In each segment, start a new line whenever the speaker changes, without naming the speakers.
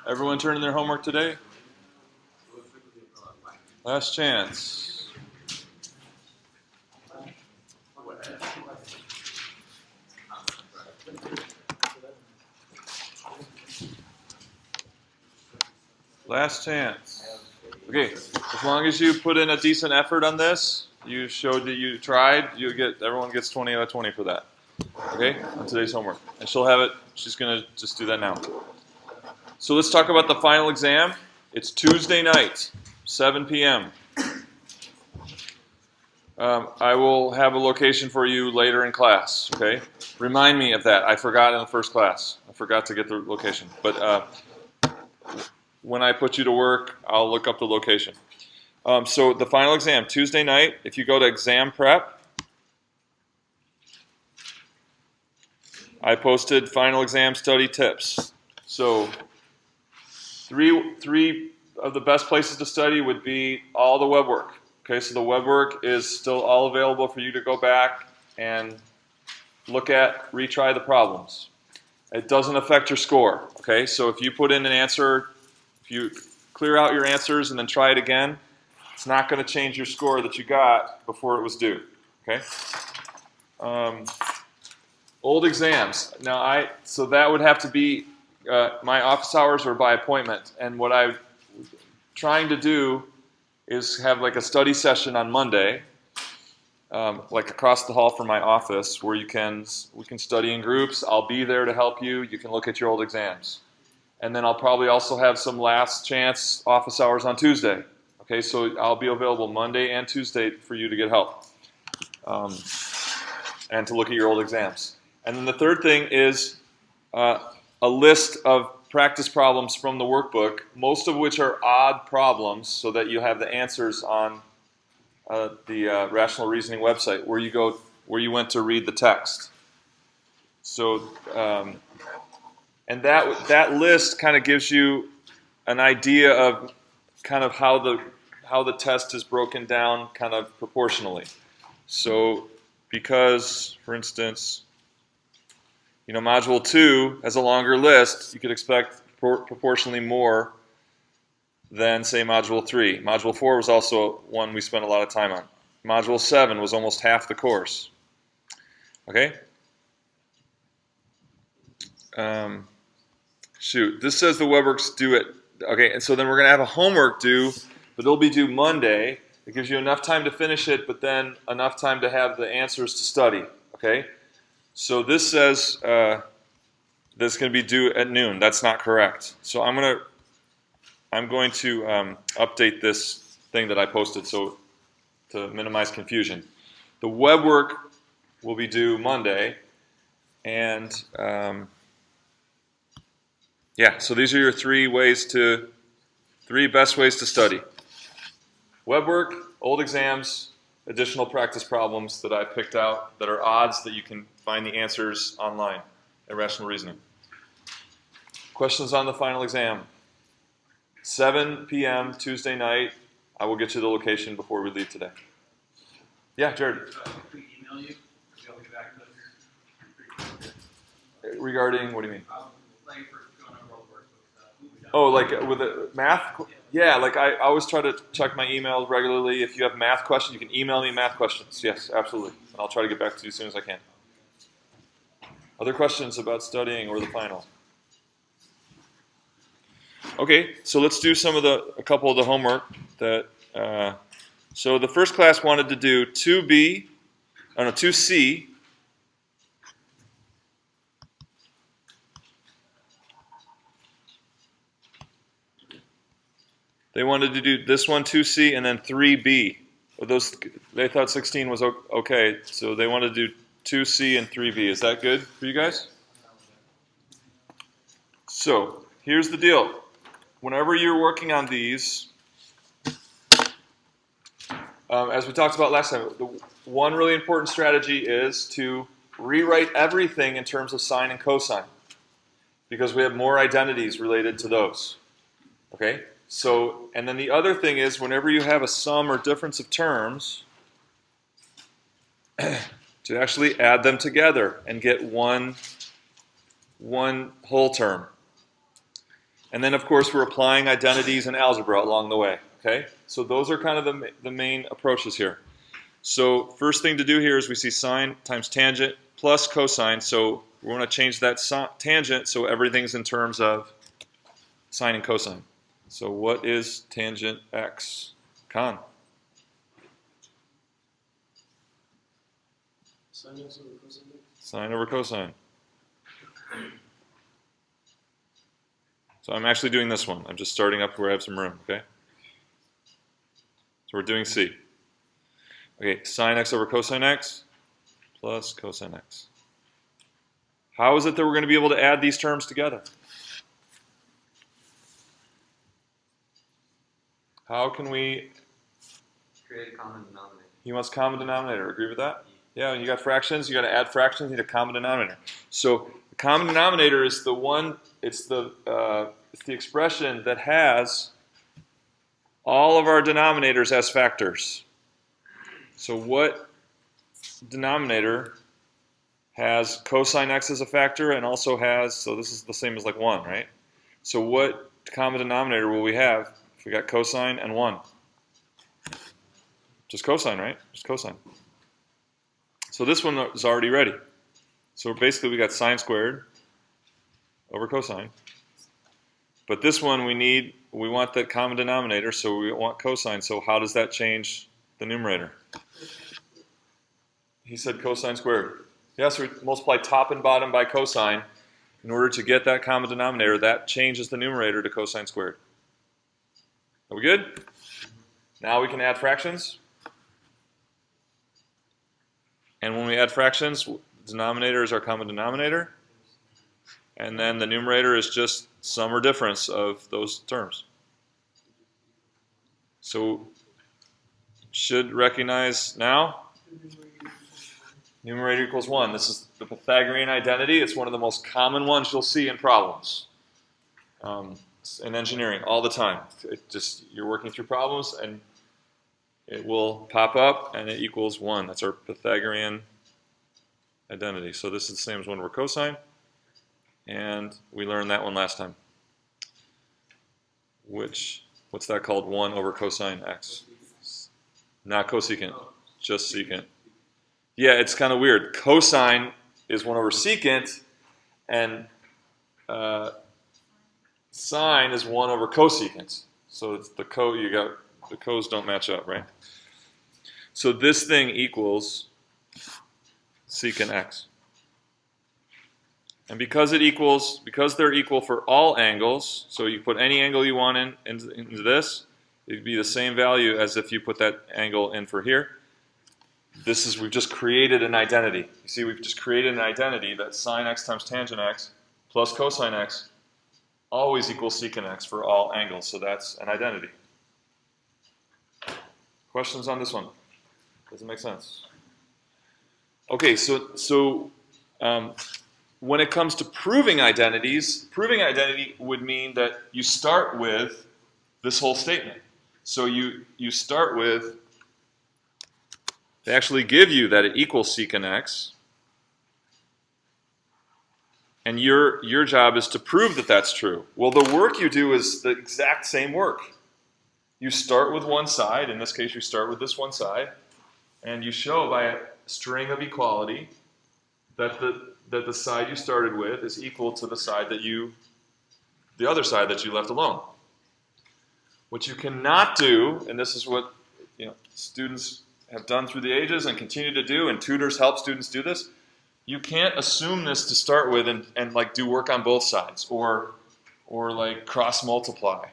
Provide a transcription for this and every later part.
Everyone turn in their homework today? Last chance. Last chance. Okay, as long as you put in a decent effort on this, you showed that you tried, everyone gets 20 out of 20 for that. Okay, on today's homework. And she'll have it, she's going to just do that now. So let's talk about the final exam. It's Tuesday night, 7 p.m. I will have a location for you later in class, okay? Remind me of that. I forgot in the first class. I forgot to get the location. But when I put you to work, I'll look up the location. So the final exam, Tuesday night, if you go to exam prep, I posted final exam study tips. So three of the best places to study would be all the web work. Okay, so the web work is still all available for you to go back and look at, retry the problems. It doesn't affect your score. Okay, so if you put in an answer, if you clear out your answers and then try it again, it's not going to change your score that you got before it was due. Okay. Old exams. Now, so that would have to be my office hours or by appointment. And what I'm trying to do is have like a study session on Monday, like across the hall from my office, where we can study in groups. I'll be there to help you. You can look at your old exams. And then I'll probably also have some last chance office hours on Tuesday. Okay, so I'll be available Monday and Tuesday for you to get help and to look at your old exams. And then the third thing is a list of practice problems from the workbook, most of which are odd problems, so that you have the answers on the Rational Reasoning website where you went to read the text. So, and that list kind of gives you an idea of kind of how the test is broken down kind of proportionally. So, because, for instance, Module 2 has a longer list, you could expect proportionally more than, say, Module 3. Module 4 was also one we spent a lot of time on. Module 7 was almost half the course. Okay? This says the web work's due at... Okay, and so then we're going to have a homework due, but it'll be due Monday. It gives you enough time to finish it, but then enough time to have the answers to study. Okay? So this says that's going to be due at noon. That's not correct. So I'm going to update this thing that I posted to minimize confusion. The web work will be due Monday, and so these are your three best ways to study: web work, old exams, additional practice problems that I picked out that are odds that you can find the answers online at Rational Reasoning. Questions on the final exam? 7 p.m. Tuesday night. I will get you the location before we leave today. Yeah, Jared.
Can we email you? I'll get back to us.
Regarding, what do you mean?
Like for going over all the work.
Oh, like with the math? Yeah, like I always try to check my emails regularly. If you have math questions, you can email me math questions. Yes, absolutely. And I'll try to get back to you as soon as I can. Other questions about studying or the final? Okay, so let's do a couple of the homework that. So the first class wanted to do 2C. They wanted to do this one, 2C, and then 3B. They thought 16 was okay, so they wanted to do 2C and 3B. Is that good for you guys? So here's the deal. Whenever you're working on these, as we talked about last time, the one really important strategy is to rewrite everything in terms of sine and cosine, because we have more identities related to those. Okay? So, and then the other thing is, whenever you have a sum or difference of terms, to actually add them together and get one whole term. And then, of course, we're applying identities and algebra along the way. Okay? So those are kind of the main approaches here. So first thing to do here is we see sine times tangent plus cosine. So we want to change that tangent so everything's in terms of sine and cosine. So what is tangent x? Con. Sine over cosine. So I'm actually doing this one. I'm just starting up where I have some room, okay? So we're doing C. Okay, sine x over cosine x plus cosine x. How is it that we're going to be able to add these terms together? How can we...
Create a common denominator.
He wants common denominator. Agree with that? Yeah, when you got fractions, you got to add fractions, you need a common denominator. So the common denominator is the one, it's the expression that has all of our denominators as factors. So what denominator has cosine x as a factor and also has, so this is the same as like 1, right? So what common denominator will we have if we got cosine and 1? Just cosine, right? Just cosine. So this one is already ready. So basically we got sine squared over cosine. But this one we want that common denominator, so we want cosine. So how does that change the numerator? He said cosine squared. Yeah, so we multiply top and bottom by cosine in order to get that common denominator. That changes the numerator to cosine squared. Are we good? Now we can add fractions. And when we add fractions, the denominator is our common denominator. And then the numerator is just sum or difference of those terms. So should recognize now. Numerator equals 1. This is the Pythagorean identity. It's one of the most common ones you'll see in problems in engineering all the time. You're working through problems and it will pop up and it equals 1. That's our Pythagorean identity. So this is the same as 1 over cosine. And we learned that one last time. What's that called? 1 over cosine x. Not cosecant, just secant. Yeah, it's kind of weird. Cosine is 1 over secant, and sine is 1 over cosecant. So it's the cos don't match up, right? So this thing equals secant x. And because they're equal for all angles, so you put any angle you want into this, it'd be the same value as if you put that angle in for here. We've just created an identity. You see, we've just created an identity that sine x times tangent x plus cosine x always equals secant x for all angles. So that's an identity. Questions on this one? Does it make sense? Okay, so when it comes to proving identities, proving identity would mean that you start with this whole statement. So you start with, they actually give you that it equals secant x, and your job is to prove that that's true. Well, the work you do is the exact same work. You start with one side, in this case you start with this one side, and you show by a string of equality that the side you started with is equal to the other side that you left alone. What you cannot do, and this is what students have done through the ages and continue to do, and tutors help students do this, you can't assume this to start with and like do work on both sides or like cross multiply.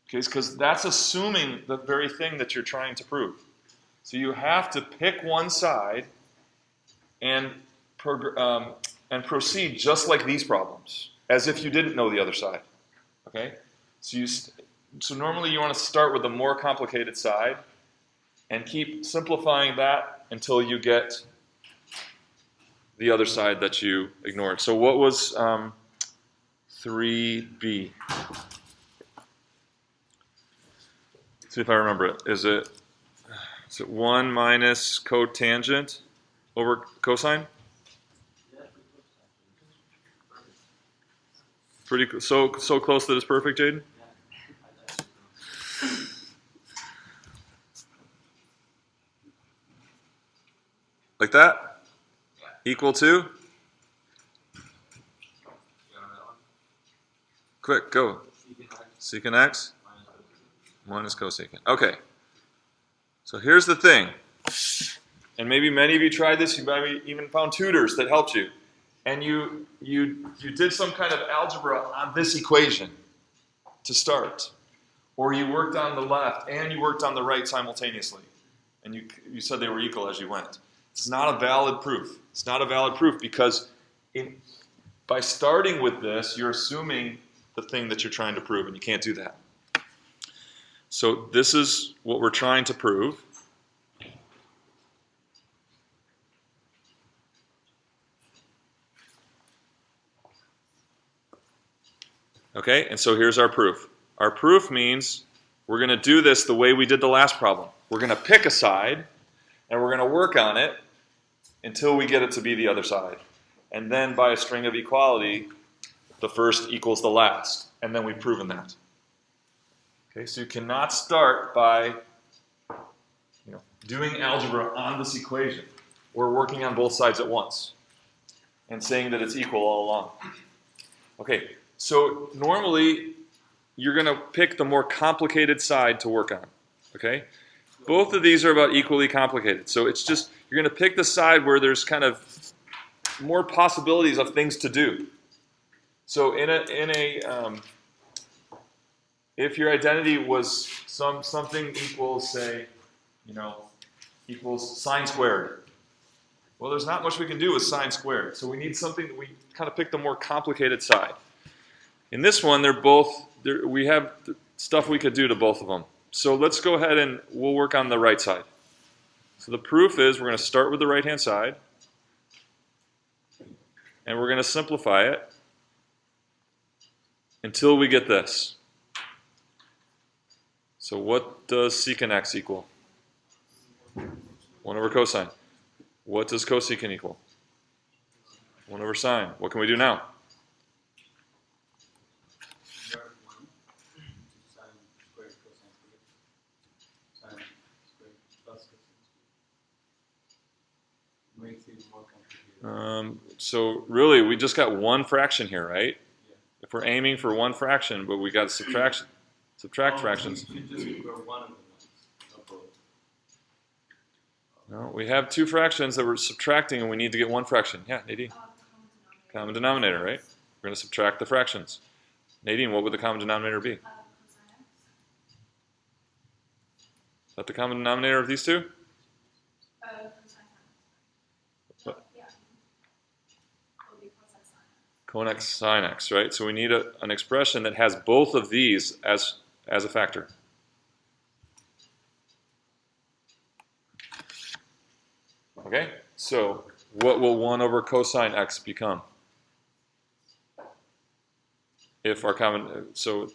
Okay, because that's assuming the very thing that you're trying to prove. So you have to pick one side and proceed just like these problems, as if you didn't know the other side. Okay, so normally you want to start with the more complicated side and keep simplifying that until you get the other side that you ignored. So what was 3b? See if I remember it. Is it 1 minus cotangent over cosine? so close that it's perfect, Jaden? Like that? Equal to? Quick, go. Secant x minus cosecant. Okay. So here's the thing. And maybe many of you tried this. You maybe even found tutors that helped you. And you did some kind of algebra on this equation to start. Or you worked on the left and you worked on the right simultaneously. And you said they were equal as you went. It's not a valid proof. It's not a valid proof because by starting with this, you're assuming the thing that you're trying to prove, and you can't do that. So this is what we're trying to prove. Okay, and so here's our proof. Our proof means we're going to do this the way we did the last problem. We're going to pick a side, and we're going to work on it until we get it to be the other side. And then by a string of equality, the first equals the last. And then we've proven that. Okay, so you cannot start by doing algebra on this equation or working on both sides at once and saying that it's equal all along. Okay, so normally you're going to pick the more complicated side to work on. Okay, both of these are about equally complicated. So it's just you're going to pick the side where there's kind of more possibilities of things to do. So if your identity was something equals, say, equals sine squared. Well, there's not much we can do with sine squared. So we need something that we kind of pick the more complicated side. In this one, we have stuff we could do to both of them. So let's go ahead and we'll work on the right side. So the proof is we're going to start with the right-hand side. And we're going to simplify it until we get this. So what does secant x equal? 1 over cosine. What does cosecant equal? 1 over sine. What can we do now? So really, we just got one fraction here, right?
Yeah.
If we're aiming for one fraction, but we got subtract fractions.
So you can just go one of them, not both.
No, we have two fractions that we're subtracting, and we need to get one fraction. Yeah, Nadine. Common denominator, right? We're going to subtract the fractions. Nadine, what would the common denominator be? Is that the common denominator of these two? Cosine sine x, right? So we need an expression that has both of these as a factor. Okay, so what will 1 over cosine x become? If our so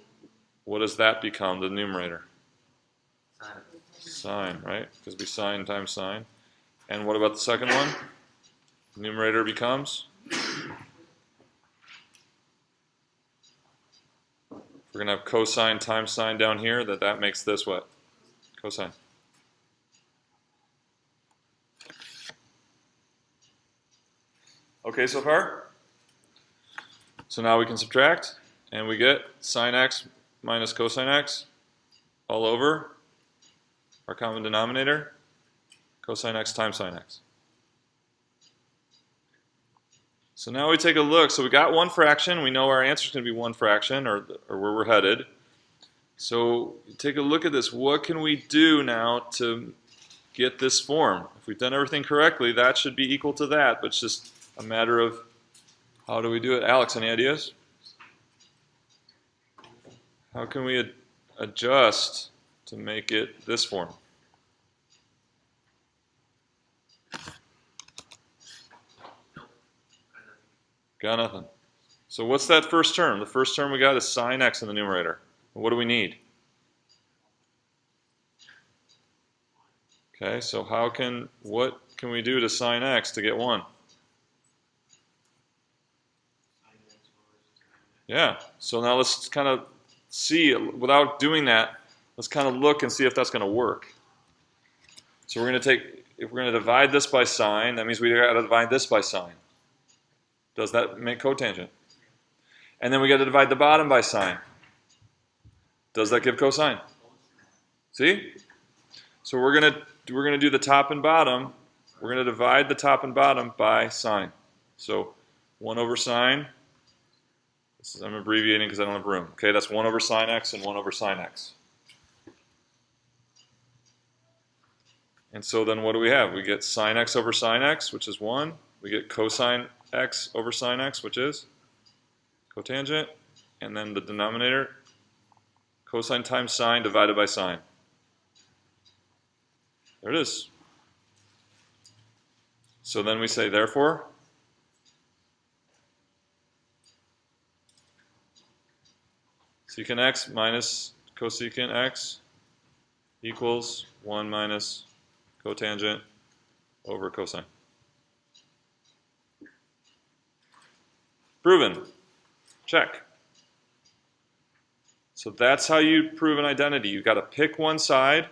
what does that become, the numerator? Sine, right? Because we sine times sine. And what about the second one? Numerator becomes? We're going to have cosine times sine down here. That makes this what? Cosine. Okay so far? So now we can subtract, and we get sine x minus cosine x all over our common denominator, cosine x times sine x. So now we take a look. So we got one fraction. We know our answer is going to be one fraction, or where we're headed. So take a look at this. What can we do now to get this form? If we've done everything correctly, that should be equal to that, but it's just a matter of how do we do it. Alex, any ideas? How can we adjust to make it this form? Got nothing. So what's that first term? The first term we got is sine x in the numerator. What do we need? Okay, so what can we do to sine x to get 1? Yeah. So now let's kind of see, without doing that, let's kind of look and see if that's going to work. So we're going to take, if we're going to divide this by sine, that means we got to divide this by sine. Does that make cotangent? And then we got to divide the bottom by sine. Does that give cosine? See? So we're going to do the top and bottom. We're going to divide the top and bottom by sine. So 1 over sine. I'm abbreviating because I don't have room. Okay, that's 1 over sine x and 1 over sine x. And so then what do we have? We get sine x over sine x, which is 1. We get cosine x over sine x, which is cotangent. And then the denominator, cosine times sine divided by sine. There it is. So then we say, therefore, secant x minus cosecant x equals 1 minus cotangent over cosine. Proven. Check. So that's how you prove an identity. You've got to pick one side.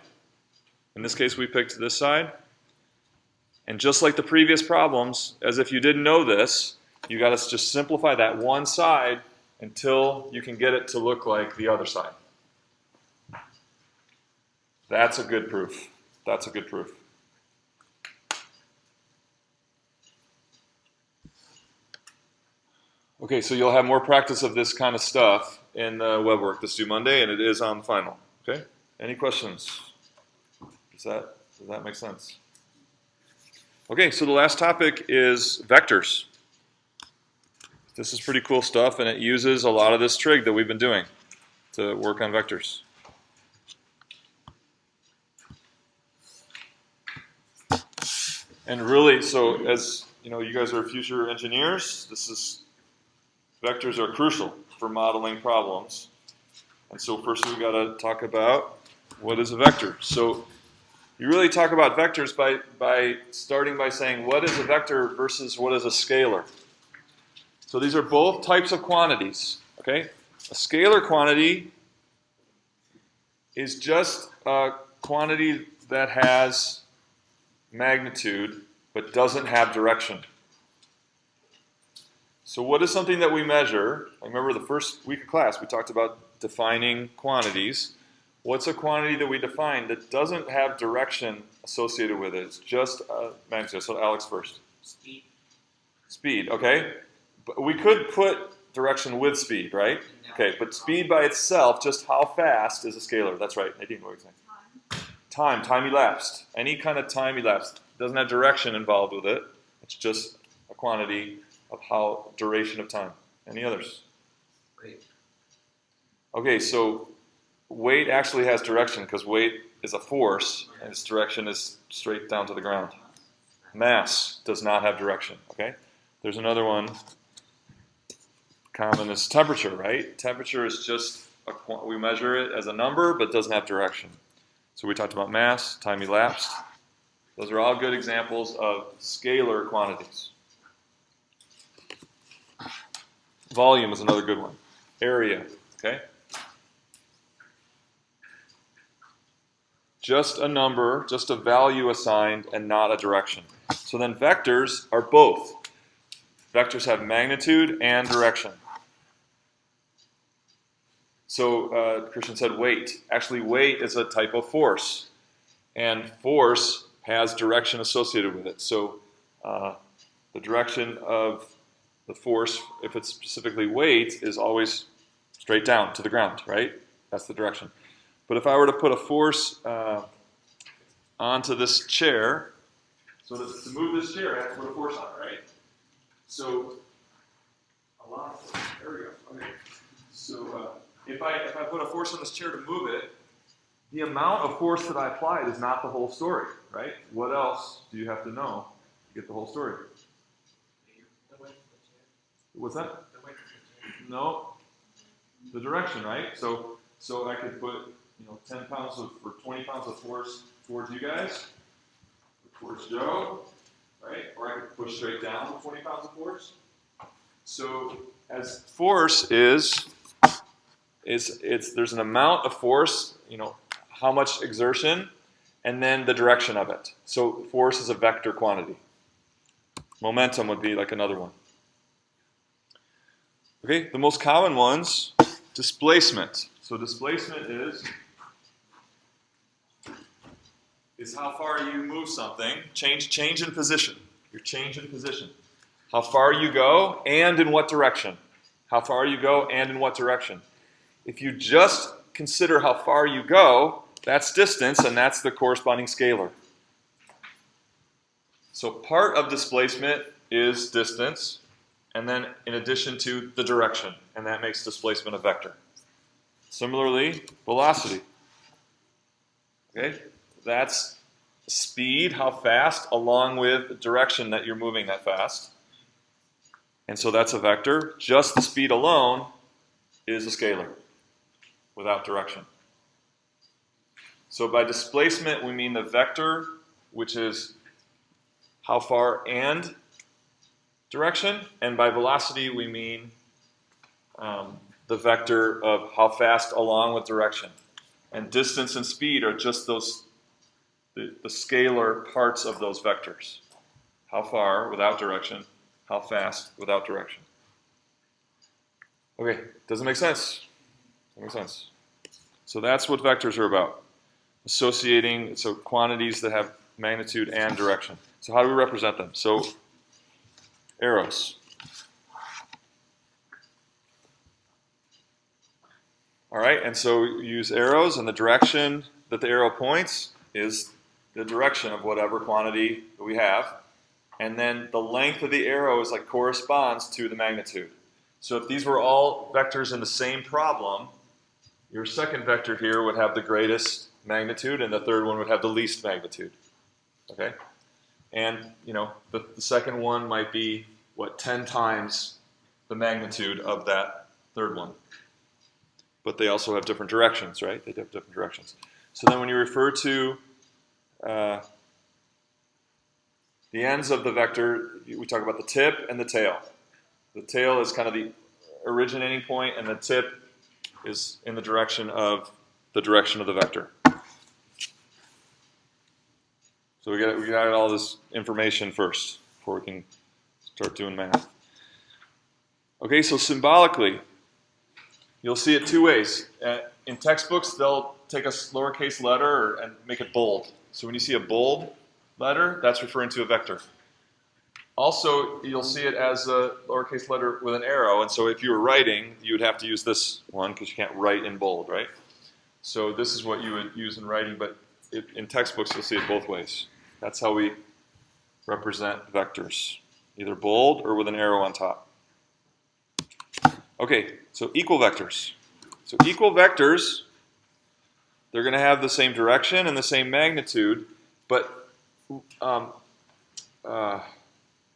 In this case, we picked this side. And just like the previous problems, as if you didn't know this, you got to just simplify that one side until you can get it to look like the other side. That's a good proof. That's a good proof. Okay, so you'll have more practice of this kind of stuff in the web work that's due Monday, and it is on the final. Okay? Any questions? Does that make sense? Okay, so the last topic is vectors. This is pretty cool stuff, and it uses a lot of this trig that we've been doing to work on vectors. And really, so as you know, you guys are future engineers. Vectors are crucial for modeling problems. And so first we've got to talk about what is a vector. So you really talk about vectors by starting by saying what is a vector versus what is a scalar. So these are both types of quantities. Okay? A scalar quantity is just a quantity that has magnitude but doesn't have direction. So what is something that we measure? I remember the first week of class we talked about defining quantities. What's a quantity that we define that doesn't have direction associated with it? It's just a magnitude. So Alex first.
Speed.
Speed, okay. But we could put direction with speed, right? Okay, but speed by itself, just how fast is a scalar? That's right. Nadine, what were you saying? Time elapsed. Any kind of time elapsed. Doesn't have direction involved with it. It's just a quantity of how duration of time. Any others?
Weight.
Okay, so weight actually has direction because weight is a force and its direction is straight down to the ground. Mass does not have direction, okay? There's another one common is temperature, right? Temperature is just, we measure it as a number but doesn't have direction. So we talked about mass, time elapsed. Those are all good examples of scalar quantities. Volume is another good one. Area, okay? Just a number, just a value assigned, and not a direction. So then vectors are both. Vectors have magnitude and direction. So Christian said weight. Actually, weight is a type of force. And force has direction associated with it. So the direction of the force, if it's specifically weight, is always straight down to the ground, right? That's the direction. But if I were to put a force onto this chair, so to move this chair, I have to put a force on it, right? So a lot of force. There we go. Okay. So if I put a force on this chair to move it, the amount of force that I applied is not the whole story, right? What else do you have to know to get the whole story? What's that? No, the direction, right? So I could put 10 pounds or 20 pounds of force towards you guys, towards Joe, right? Or I could push straight down with 20 pounds of force. So as force is there's an amount of force, how much exertion, and then the direction of it. So force is a vector quantity. Momentum would be like another one. Okay, the most common ones, displacement. So displacement is how far you move something, change in position. Your change in position. How far you go and in what direction. How far you go and in what direction. If you just consider how far you go, that's distance, and that's the corresponding scalar. So part of displacement is distance, and then in addition to the direction, and that makes displacement a vector. Similarly, velocity. Okay, that's speed, how fast, along with the direction that you're moving that fast. And so that's a vector. Just the speed alone is a scalar without direction. So by displacement, we mean the vector, which is how far and direction. And by velocity, we mean the vector of how fast along with direction. And distance and speed are just those the scalar parts of those vectors. How far without direction, how fast without direction. Okay, does it make sense? Does it make sense? So that's what vectors are about. Associating, so quantities that have magnitude and direction. So how do we represent them? So arrows. All right, and so we use arrows, and the direction that the arrow points is the direction of whatever quantity that we have. And then the length of the arrow is corresponds to the magnitude. So if these were all vectors in the same problem, your second vector here would have the greatest magnitude, and the third one would have the least magnitude. Okay? And, the second one might be, 10 times the magnitude of that third one. But they also have different directions, right? They have different directions. So then when you refer to the ends of the vector, we talk about the tip and the tail. The tail is kind of the originating point, and the tip is in the direction of the vector. So we got all this information first before we can start doing math. Okay, so symbolically, you'll see it two ways. In textbooks, they'll take a lowercase letter and make it bold. So when you see a bold letter, that's referring to a vector. Also, you'll see it as a lowercase letter with an arrow, and so if you were writing, you would have to use this one because you can't write in bold, right? So this is what you would use in writing, but in textbooks, you'll see it both ways. That's how we represent vectors, either bold or with an arrow on top. Okay, so equal vectors. So equal vectors, they're going to have the same direction and the same magnitude, but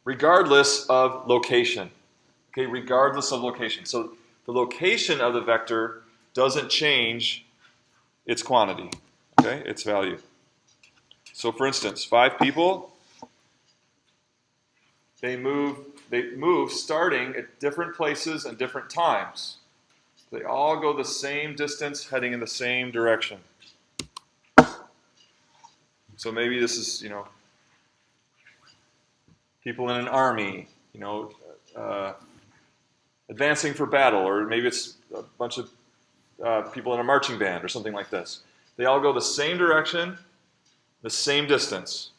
regardless of location. Okay, regardless of location. So the location of the vector doesn't change its quantity, okay, its value. So for instance, 5 people, they move starting at different places and different times. They all go the same distance heading in the same direction. So maybe this is, people in an army, advancing for battle, or maybe it's a bunch of people in a marching band or something like this. They all go the same direction, the same distance.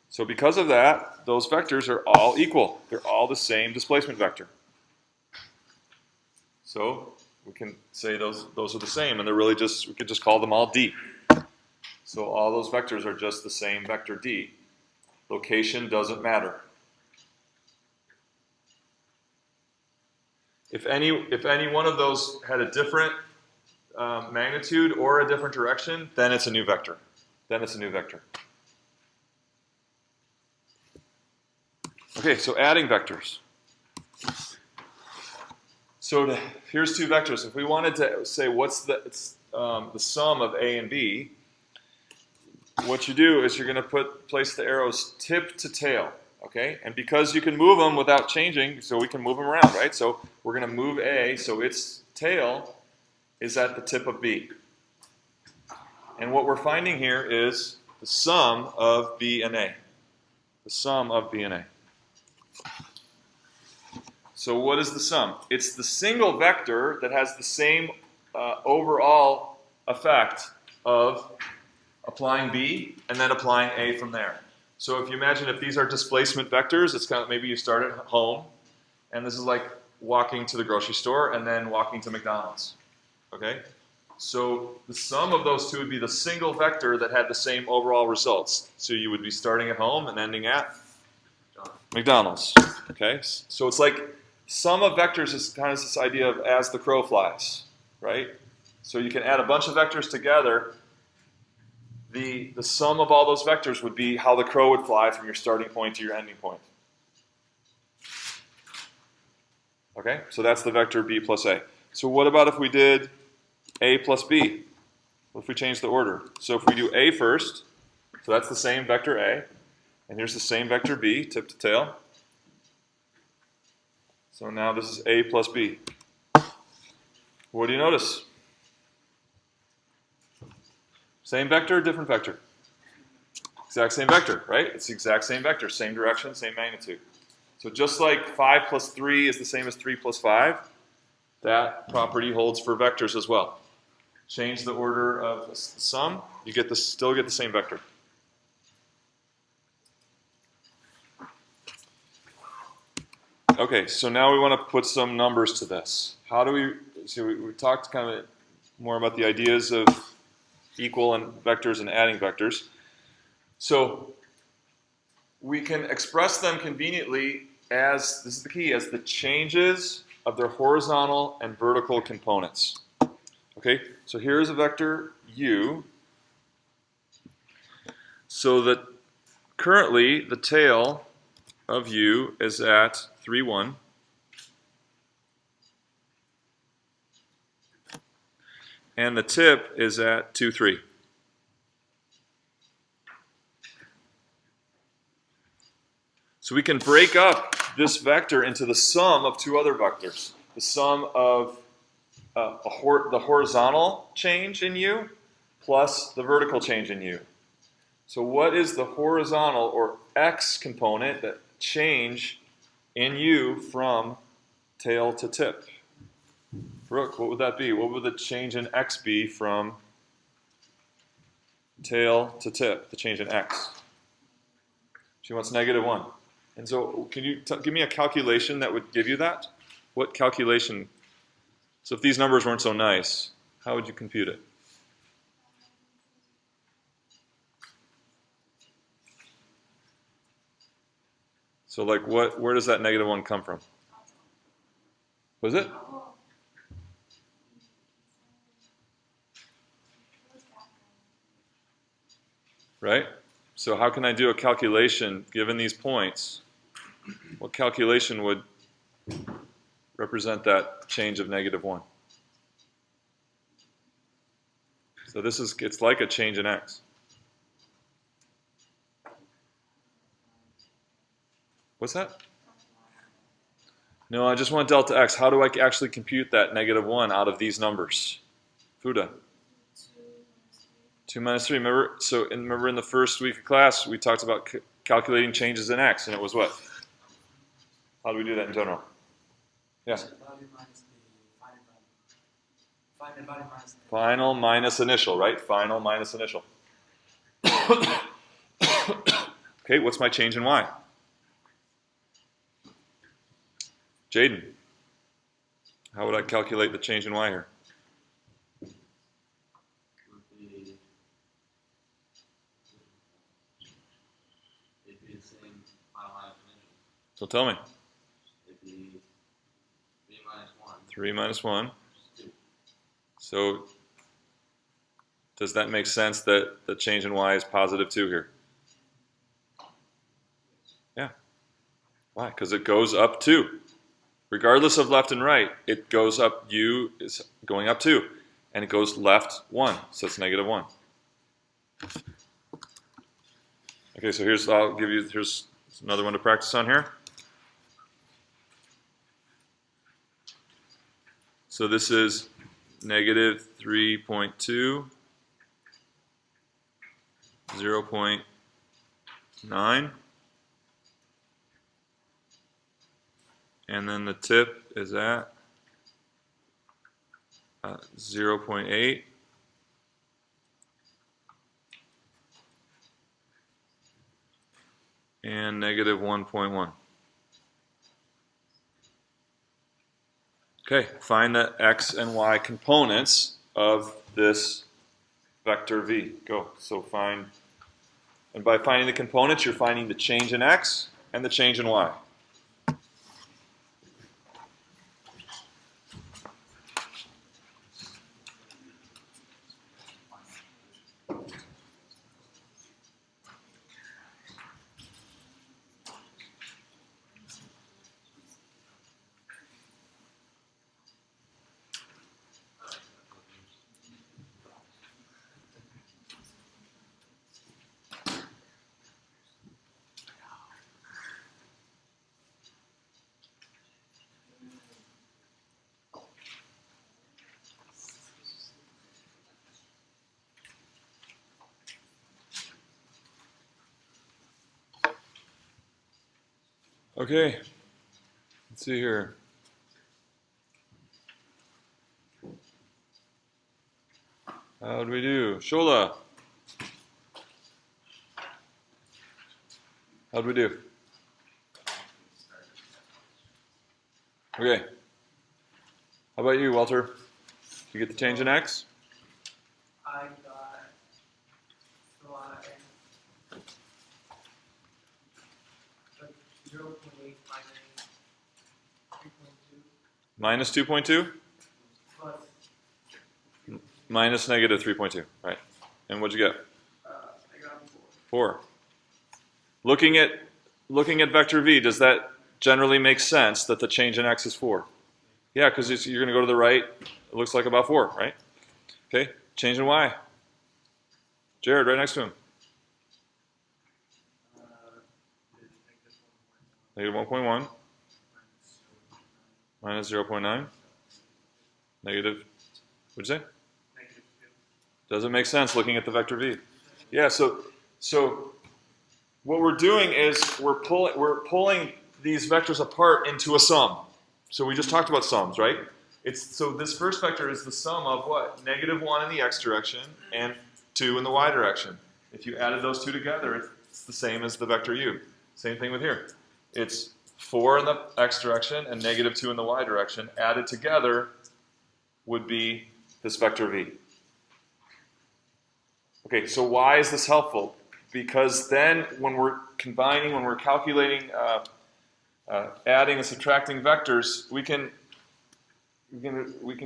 So because of that, those vectors are all equal. They're all the same displacement vector. So we can say those are the same, and they're really we could just call them all D. So all those vectors are just the same vector D. Location doesn't matter. If any one of those had a different magnitude or a different direction, then it's a new vector. Okay, so adding vectors. So here's 2 vectors. If we wanted to say what's the sum of A and B, what you do is you're going to place the arrows tip to tail. Okay, and because you can move them without changing, so we can move them around, right? So we're going to move A, so its tail is at the tip of B. And what we're finding here is the sum of B and A. The sum of B and A. So what is the sum? It's the single vector that has the same overall effect of applying B and then applying A from there. So if you imagine if these are displacement vectors, it's kind of maybe you start at home, and this is like walking to the grocery store and then walking to McDonald's. Okay? So the sum of those two would be the single vector that had the same overall results. So you would be starting at home and ending at McDonald's. Okay? So it's like sum of vectors is kind of this idea of as the crow flies, right? So you can add a bunch of vectors together. The sum of all those vectors would be how the crow would fly from your starting point to your ending point. Okay? So that's the vector B plus A. So what about if we did A plus B? What if we change the order? So if we do A first, so that's the same vector A, and here's the same vector B, tip to tail. So now this is A plus B. What do you notice? Same vector, different vector? Exact same vector, right? It's the exact same vector, same direction, same magnitude. So just like 5 plus 3 is the same as 3 plus 5, that property holds for vectors as well. Change the order of the sum, you still get the same vector. Okay, so now we want to put some numbers to this. How do we talked kind of more about the ideas of equal and vectors and adding vectors. So we can express them conveniently as, this is the key, as the changes of their horizontal and vertical components. Okay, so here's a vector u. So that currently the tail of u is at 3, 1. And the tip is at 2, 3. So we can break up this vector into the sum of two other vectors. The sum of the horizontal change in u plus the vertical change in u. So what is the horizontal or x component that change in u from tail to tip? Brooke, what would that be? What would the change in x be from tail to tip, the change in x? She wants -1. And so can you give me a calculation that would give you that? What calculation? So if these numbers weren't so nice, how would you compute it? So like where does that -1 come from? Was it? Right? So how can I do a calculation given these points? What calculation would represent that change of -1? So it's like a change in x. What's that? No, I just want delta x. How do I actually compute that -1 out of these numbers? Fuda. 2 minus 3. Remember in the first week of class, we talked about calculating changes in x, and it was what? How do we do that in general? Yeah. Final minus initial, right? Final minus initial. Okay, what's my change in y? Jaden, how would I calculate the change in y here? So tell me.
It'd be 3 minus 1.
3 minus 1. So does that make sense that the change in y is positive 2 here? Yeah. Why? Because it goes up 2. Regardless of left and right, it goes up, u is going up 2. And it goes left 1, so it's -1. Okay, so here's It's another one to practice on here. So this is negative 3.2, 0.9, and then the tip is at 0.8, and negative 1.1. Okay, find the x and y components of this vector v. Go. So find, and by finding the components, you're finding the change in x and the change in y. Okay, let's see here. How'd we do? Shola. How'd we do? Okay. How about you, Walter? You get the change in x?
I got y 0.8 minus 3.2
Minus 2.2?
plus
Minus negative 3.2. Right. And what'd you get?
I got
4. Looking at vector v, does that generally make sense that the change in x is 4? Yeah, because you're going to go to the right. It looks like about 4, right? Okay. Change in y. Jared, right next to him. Negative 1.1 minus 0.9. Negative, what'd you say? Doesn't make sense looking at the vector v. Yeah, so what we're doing is we're pulling these vectors apart into a sum. So we just talked about sums, right? So this first vector is the sum of what? Negative 1 in the x direction and 2 in the y direction. If you added those two together, it's the same as the vector u. Same thing with here. It's 4 in the x direction and negative 2 in the y direction. Added together would be this vector v. Okay, so why is this helpful? Because then when we're combining, when we're calculating, adding and subtracting vectors, we can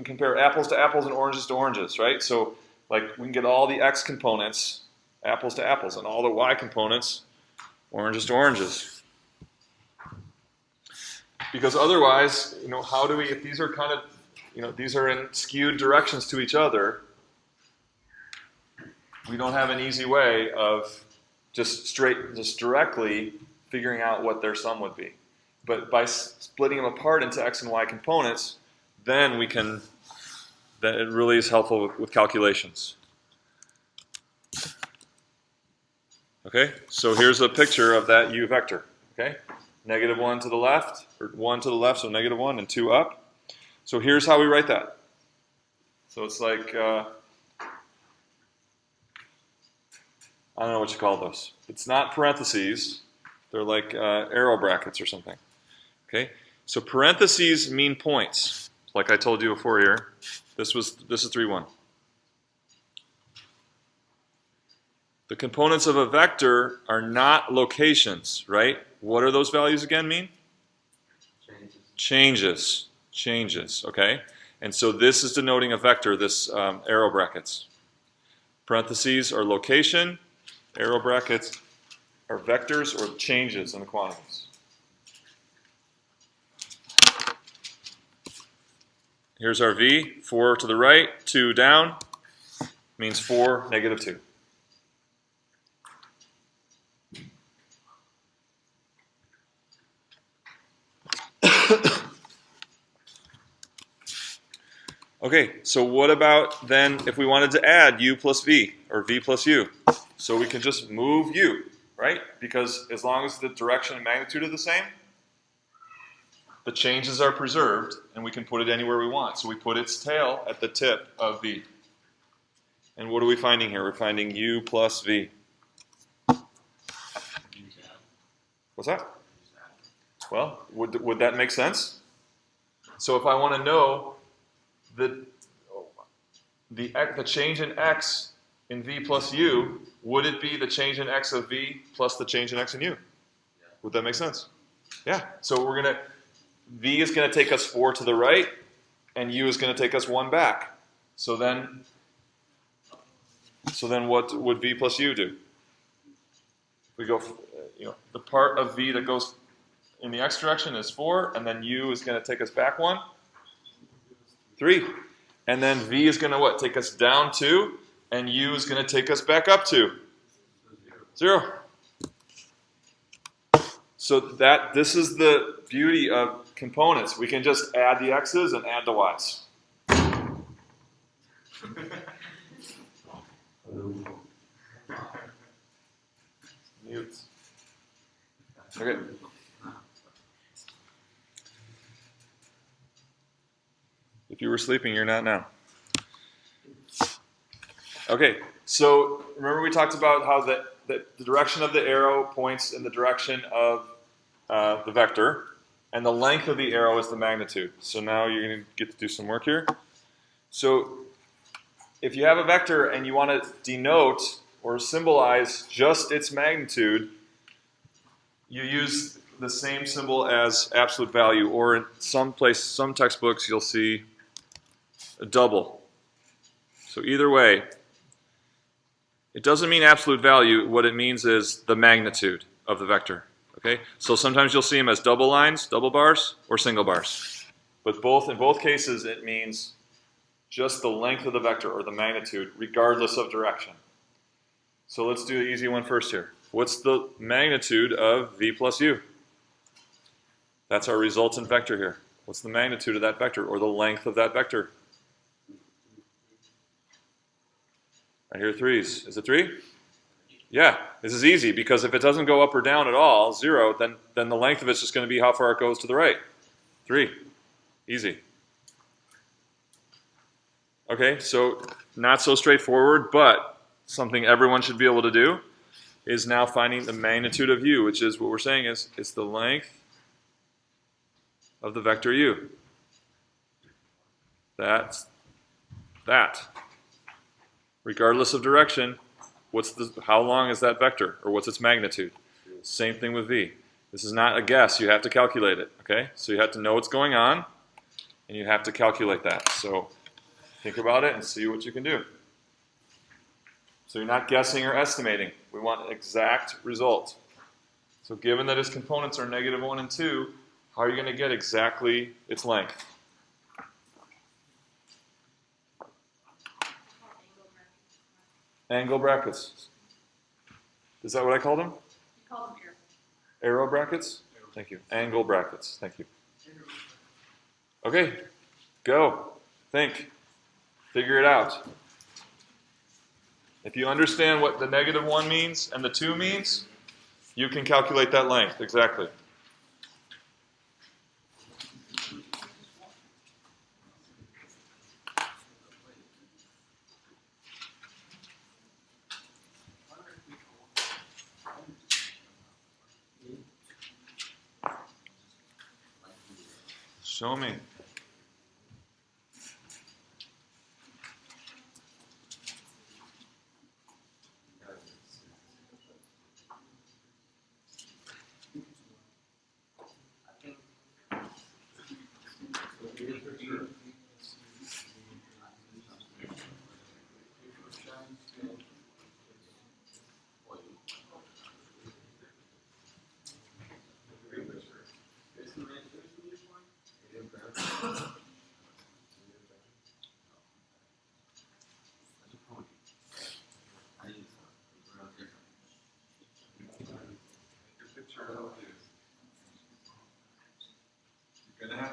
compare apples to apples and oranges to oranges, right? So like we can get all the x components, apples to apples, and all the y components, oranges to oranges. Because otherwise, how do we, if these are kind of, these are in skewed directions to each other, we don't have an easy way of just directly figuring out what their sum would be. But by splitting them apart into x and y components, then then it really is helpful with calculations. Okay, so here's a picture of that u vector. Okay, negative 1 to the left, or 1 to the left, so negative 1, and 2 up. So here's how we write that. So it's like, I don't know what you call those. It's not parentheses. They're like arrow brackets or something. Okay, so parentheses mean points. Like I told you before here, this is 3,1. The components of a vector are not locations, right? What are those values again mean? Changes, okay? And so this is denoting a vector, this arrow brackets. Parentheses are location, arrow brackets are vectors or changes in the quantities. Here's our v, 4 to the right, 2 down, means 4, negative 2. Okay, so what about then if we wanted to add u plus v, or v plus u? So we can just move u, right? Because as long as the direction and magnitude are the same, the changes are preserved, and we can put it anywhere we want. So we put its tail at the tip of v. And what are we finding here? We're finding u plus v. What's that? Well, would that make sense? So if I want to know the change in x in v plus u, would it be the change in x of v plus the change in x in u? Would that make sense? Yeah. So we're going to, v is going to take us 4 to the right, and u is going to take us 1 back. So then what would v plus u do? We go, the part of v that goes in the x direction is 4, and then u is going to take us back 1, 3. And then v is going to what? Take us down 2, and u is going to take us back up 2. 0. So this is the beauty of components. We can just add the x's and add the y's. Mute. Okay. If you were sleeping, you're not now. Okay, so remember we talked about how the direction of the arrow points in the direction of the vector, and the length of the arrow is the magnitude. So now you're going to get to do some work here. So if you have a vector and you want to denote or symbolize just its magnitude, you use the same symbol as absolute value, or in some textbooks you'll see a double. So either way, it doesn't mean absolute value. What it means is the magnitude of the vector. Okay? So sometimes you'll see them as double lines, double bars, or single bars. But in both cases, it means just the length of the vector, or the magnitude, regardless of direction. So let's do the easy one first here. What's the magnitude of v plus u? That's our resultant vector here. What's the magnitude of that vector, or the length of that vector? I hear 3s. Is it 3? Yeah, this is easy, because if it doesn't go up or down at all, 0, then the length of it's just going to be how far it goes to the right. 3. Easy. Okay, so not so straightforward, but something everyone should be able to do is now finding the magnitude of u, which is what we're saying is it's the length of the vector u. That's that. Regardless of direction, how long is that vector, or what's its magnitude? Same thing with v. This is not a guess. You have to calculate it. Okay, so you have to know what's going on, and you have to calculate that. So think about it and see what you can do. So you're not guessing or estimating. We want an exact result. So given that its components are -1 and 2, how are you going to get exactly its length? Angle brackets. Is that what I called them?
You call them arrows.
Arrow brackets? Thank you. Angle brackets. Thank you. Okay. Go. Think. Figure it out. If you understand what the -1 means and the 2 means, you can calculate that length exactly. Show me.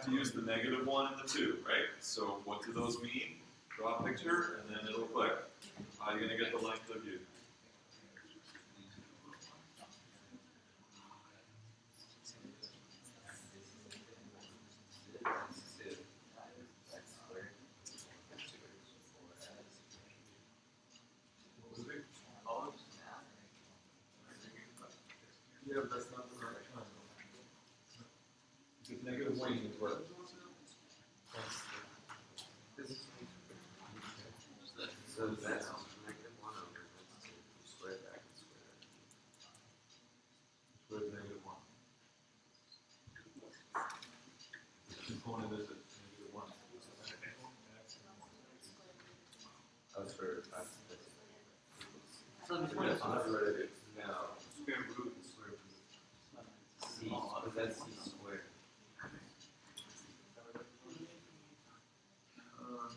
to use the -1 and the 2, right? So what do those mean? Draw a picture, and then it'll click. How are you going to get the length of view?
Yeah, but that's not the right triangle.
Because -1 is what?
So that's -1 over that's 2. Square back and square.
Where's -1? Component is at -1.
That's for
So which one is it?
No.
Square root and square root.
C, but that's C squared.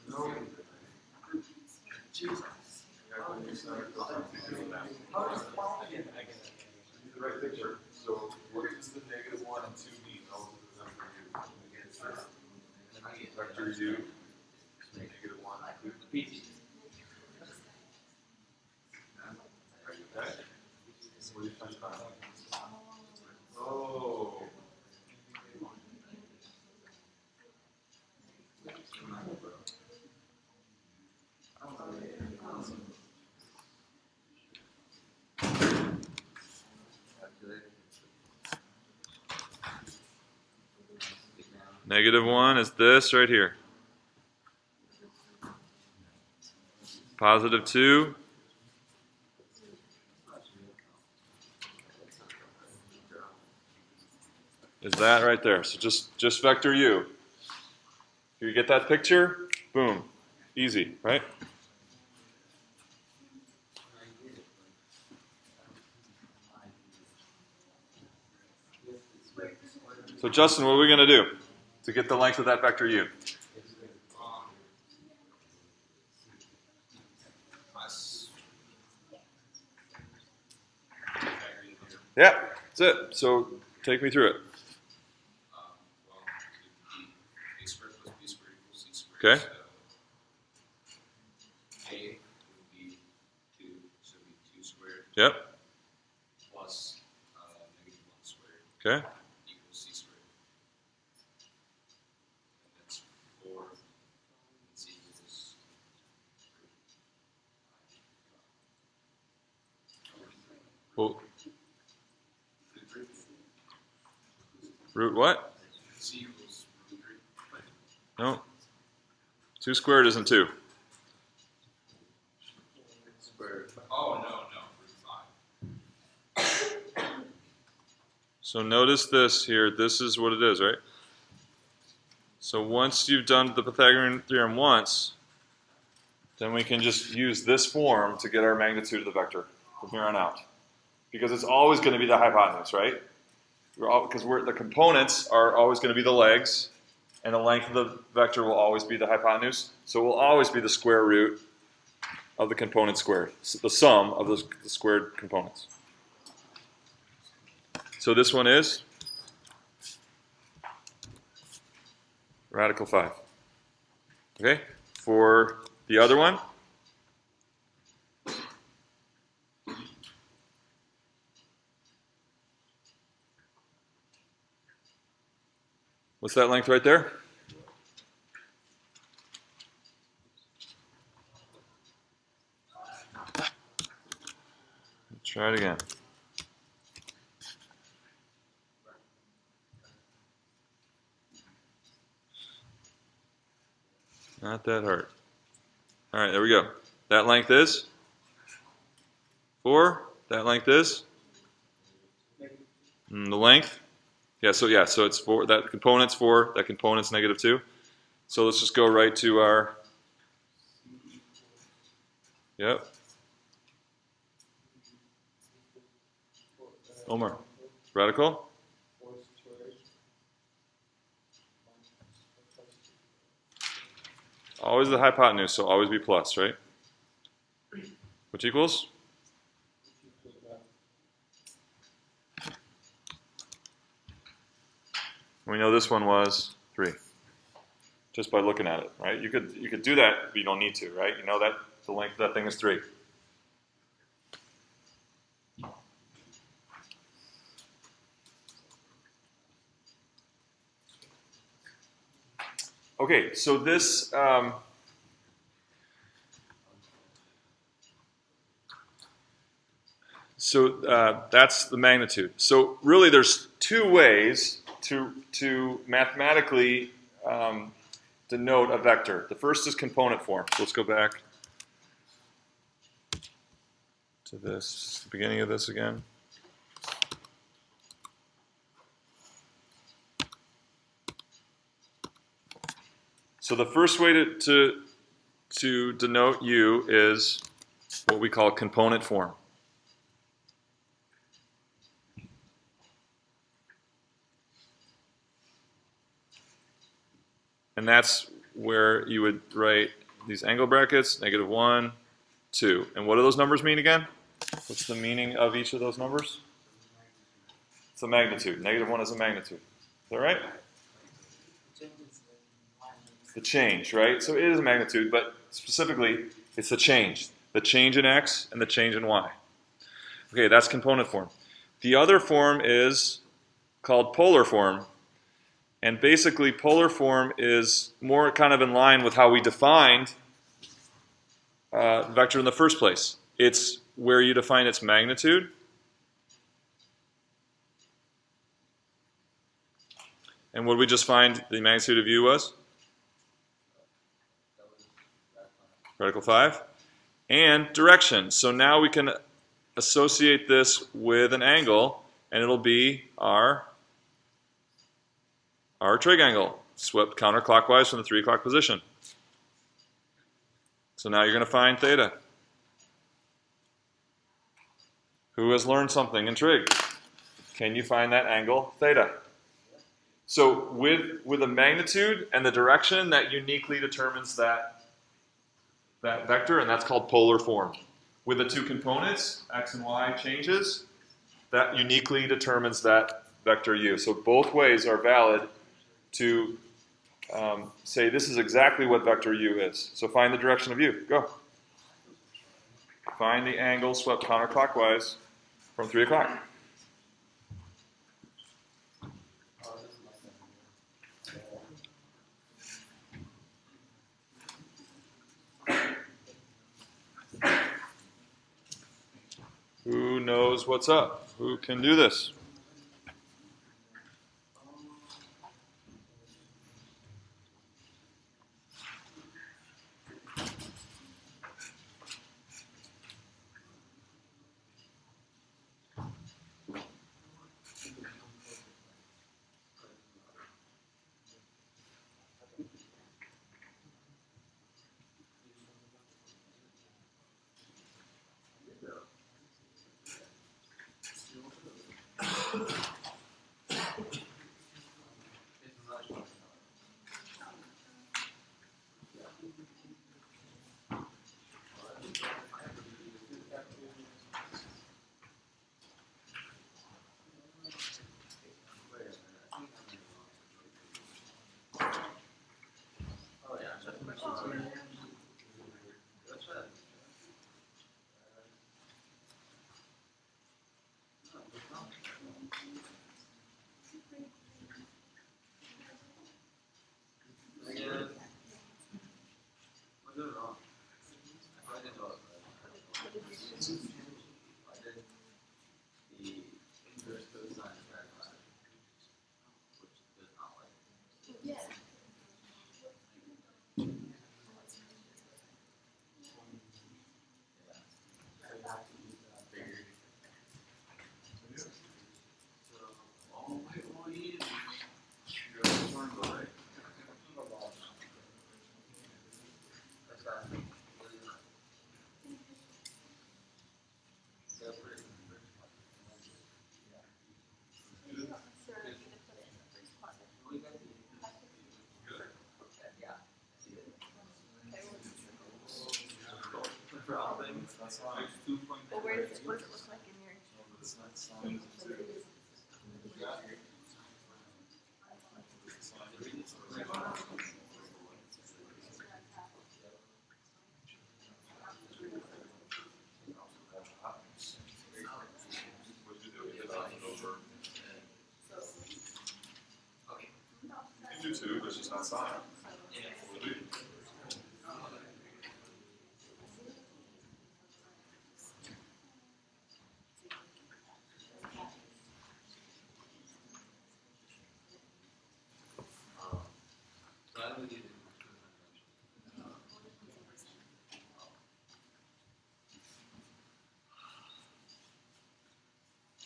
No. Jesus.
The right picture. So what does the -1 and 2 mean relative to them for you? Vector U, -1, 2.
PT.
Okay? What do you find out? Oh. -1 is this right here. +2 is that right there. So just vector U. You get that picture? Boom. Easy, right? So Justin, what are we going to do to get the length of that vector U? Yeah, that's it. So take me through it.
A squared plus b squared equals c squared.
Okay.
So a would be 2, so it would be 2 squared
Yep.
plus -1 squared
Okay.
equals c squared. And that's 4, and c equals
Well, root what?
c equals root 3.
No. 2 squared isn't 2.
Squared. Oh, no, root 5.
So notice this here. This is what it is, right? So once you've done the Pythagorean theorem once, then we can just use this form to get our magnitude of the vector from here on out. Because it's always going to be the hypotenuse, right? Because the components are always going to be the legs, and the length of the vector will always be the hypotenuse. So it will always be the square root of the component squared, the sum of the squared components. So this one is radical 5. Okay? For the other one, what's that length right there? Let's try it again. Not that hard. All right, there we go. That length is 4. That length is the length. So it's 4. That component's 4. That component's -2. So let's just go right to our. Yep. Omar, radical. Always the hypotenuse, so always be plus, right? Which equals? We know this one was 3. Just by looking at it, right? You could do that, but you don't need to, right? You know that the length of that thing is 3. Okay, so this that's the magnitude. So really, there's 2 ways to mathematically denote a vector. The first is component form. So let's go back to this, the beginning of this again. So the first way to denote U is what we call component form. And that's where you would write these angle brackets, -1, 2. And what do those numbers mean again? What's the meaning of each of those numbers? It's a magnitude. -1 is a magnitude. Is that right? The change, right? So it is a magnitude, but specifically, it's the change. The change in x and the change in y. Okay, that's component form. The other form is called polar form. And basically, polar form is more kind of in line with how we defined vector in the first place. It's where you define its magnitude. And what did we just find the magnitude of U was? Radical 5. And direction. So now we can associate this with an angle, and it'll be our trig angle, swept counterclockwise from the 3 o'clock position. So now you're going to find theta. Who has learned something in trig? Can you find that angle theta? So with the magnitude and the direction, that uniquely determines that vector, and that's called polar form. With the 2 components, x and y changes, that uniquely determines that vector U. So both ways are valid to say this is exactly what vector U is. So find the direction of U. Go. Find the angle swept counterclockwise from 3 o'clock. Who knows what's up? Who can do this?
Well, what does it look like in your?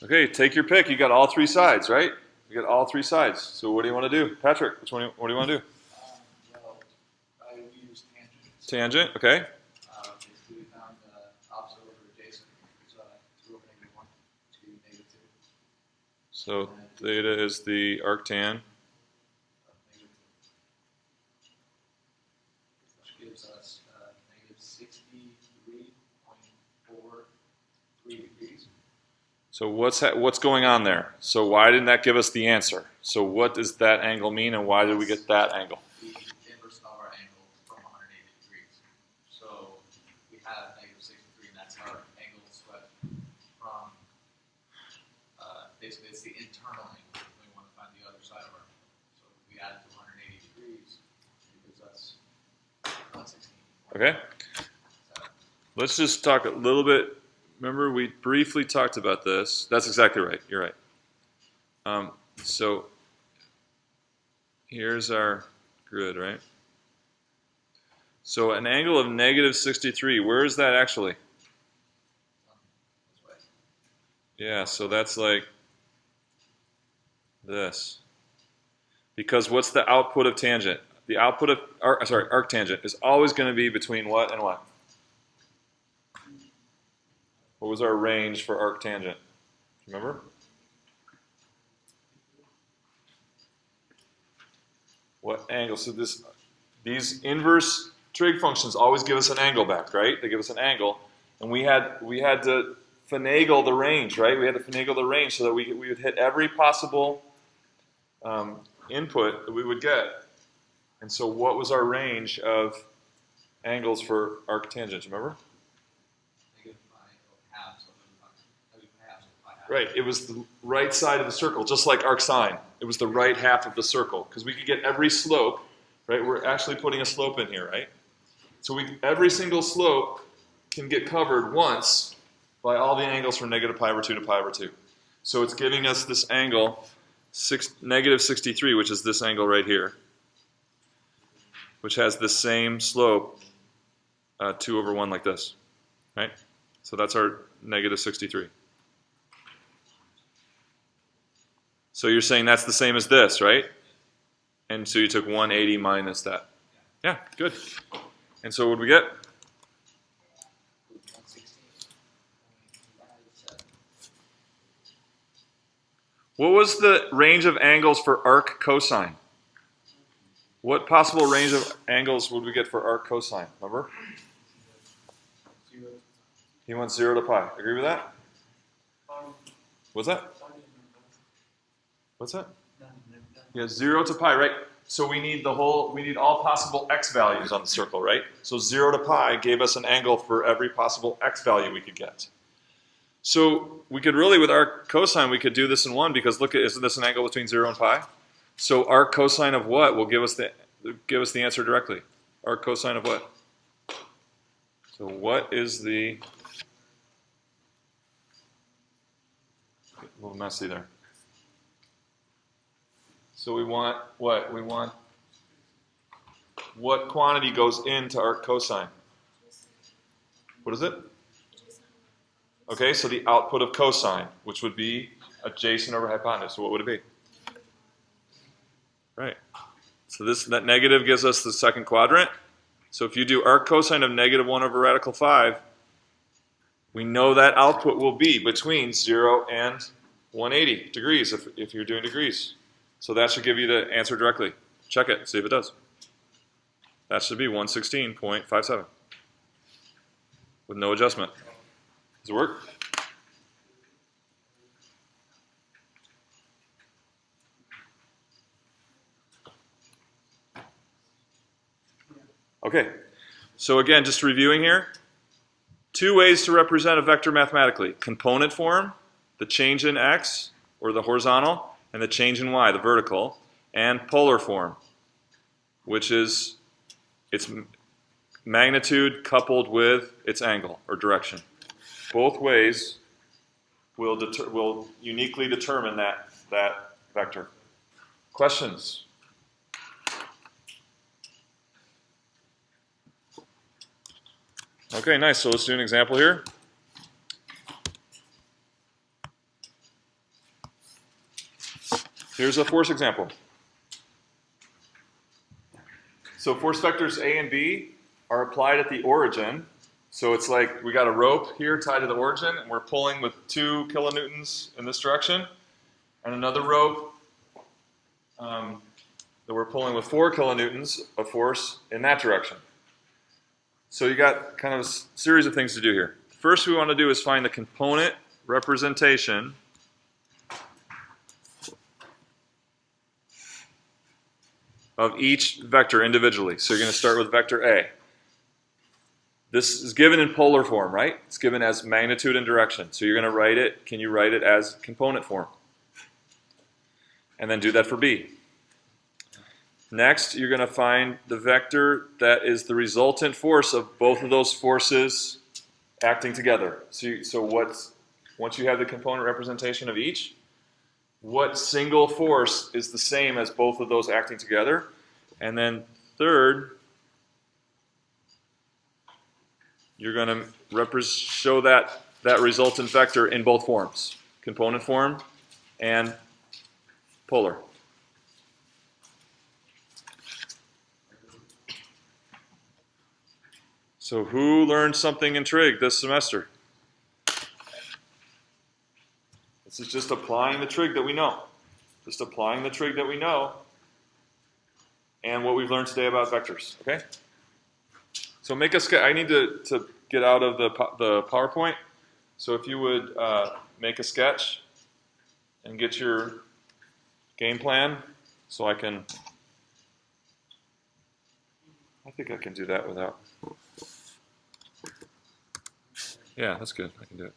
Okay, take your pick. You got all three sides, right? You got all three sides. So what do you want to do? Patrick, what do you want to do?
Well, I use tangents.
Tangent, okay.
Basically, we found the opposite over adjacent, which is 2 over -1 to -2
So theta is the arctan.
of -2. Which gives us -63.43 degrees.
So what's going on there? So why didn't that give us the answer? So what does that angle mean, and why did we get that angle?
The inverse of our angle from 180 degrees. So we have -63, and that's our angle swept from, basically it's the internal angle. We want to find the other side of our angle. So we add it to 180 degrees, it gives us 116.
Okay. Let's just talk a little bit. Remember, we briefly talked about this. That's exactly right. You're right. So here's our grid, right? So an angle of -63, where is that actually?
This way.
Yeah, so that's like this. Because what's the output of tangent? The output of, arctangent is always going to be between what and what? What was our range for arctangent? Remember? What angle? So these inverse trig functions always give us an angle back, right? They give us an angle, and we had to finagle the range, right? We had to finagle the range so that we would hit every possible input that we would get. And so, what was our range of angles for arctangent? Remember? Right, it was the right side of the circle, just like arcsine. It was the right half of the circle, because we could get every slope, right? We're actually putting a slope in here, right? So every single slope can get covered once by all the angles from -π/2 to π/2. So it's giving us this angle, -63, which is this angle right here, which has the same slope, 2 over 1 like this, right? So that's our -63. So you're saying that's the same as this, right? And so you took 180 minus that. Yeah, good. And so what did we get?
116.57.
What was the range of angles for arc cosine? What possible range of angles would we get for arc cosine? Remember?
0.
He wants 0 to pi. Agree with that? What's that? What's that? Yeah, 0 to pi, right? So we need all possible x values on the circle, right? So 0 to pi gave us an angle for every possible x value we could get. So we could really, with arc cosine, we could do this in one, because look, isn't this an angle between 0 and pi? So arc cosine of what will give us the answer directly? Arc cosine of what? So what is the, a little messy there. So we want what? We want what quantity goes into arc cosine? What is it? Okay, so the output of cosine, which would be adjacent over hypotenuse. So what would it be? Right. So that negative gives us the second quadrant. So if you do arc cosine of -1 over radical 5, we know that output will be between 0 and 180 degrees if you're doing degrees. So that should give you the answer directly. Check it, see if it does. That should be 116.57 with no adjustment. Does it work? Okay, so again, just reviewing here. 2 ways to represent a vector mathematically. Component form, the change in x, or the horizontal, and the change in y, the vertical, and polar form, which is its magnitude coupled with its angle or direction. Both ways will uniquely determine that vector. Questions? Okay, nice. So let's do an example here. Here's a force example. So force vectors A and B are applied at the origin. So it's like we got a rope here tied to the origin, and we're pulling with 2 kilonewtons in this direction, and another rope that we're pulling with 4 kilonewtons of force in that direction. So you got kind of a series of things to do here. First we want to do is find the component representation of each vector individually. So you're going to start with vector A. This is given in polar form, right? It's given as magnitude and direction. So you're going to write it, can you write it as component form? And then do that for B. Next, you're going to find the vector that is the resultant force of both of those forces acting together. Once you have the component representation of each, what single force is the same as both of those acting together? And then third, you're going to show that resultant vector in both forms, component form and polar. So who learned something in Trig this semester? This is just applying the trig that we know. Just applying the trig that we know and what we've learned today about vectors, okay? So make a sketch. I need to get out of the PowerPoint. So if you would make a sketch and get your game plan so I think I can do that without. Yeah, that's good. I can do it.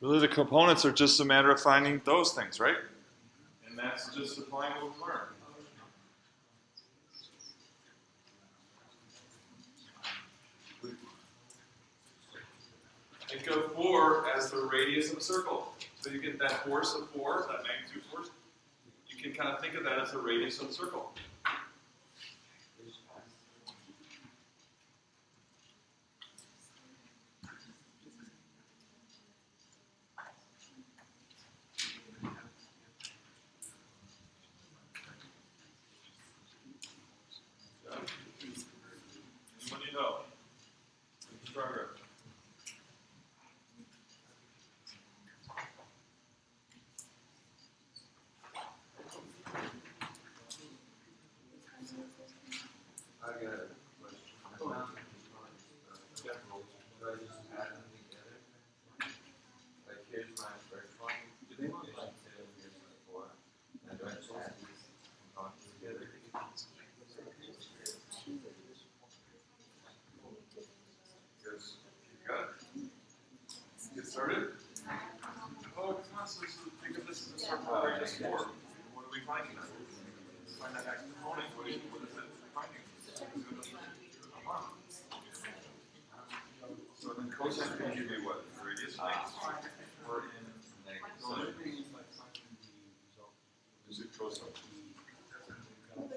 Really, the components are just a matter of finding those things, right? And that's just applying what we've learned. Think of 4 as the radius of a circle. So you get that force of 4, that magnitude force. You can kind of think of that as the radius of a circle. Anybody know? Progress.
I got a question. Do I just add them together? Like here's my first one. Here's my 2, here's my 4. And do I just add these components together?
Yes. You got it? Get started? Oh, come on, so think of this as a circle of radius 4. What are we finding? Find that component. What is it finding? So then cosine can give you what? The radius length? Or in negative? Is it cosine?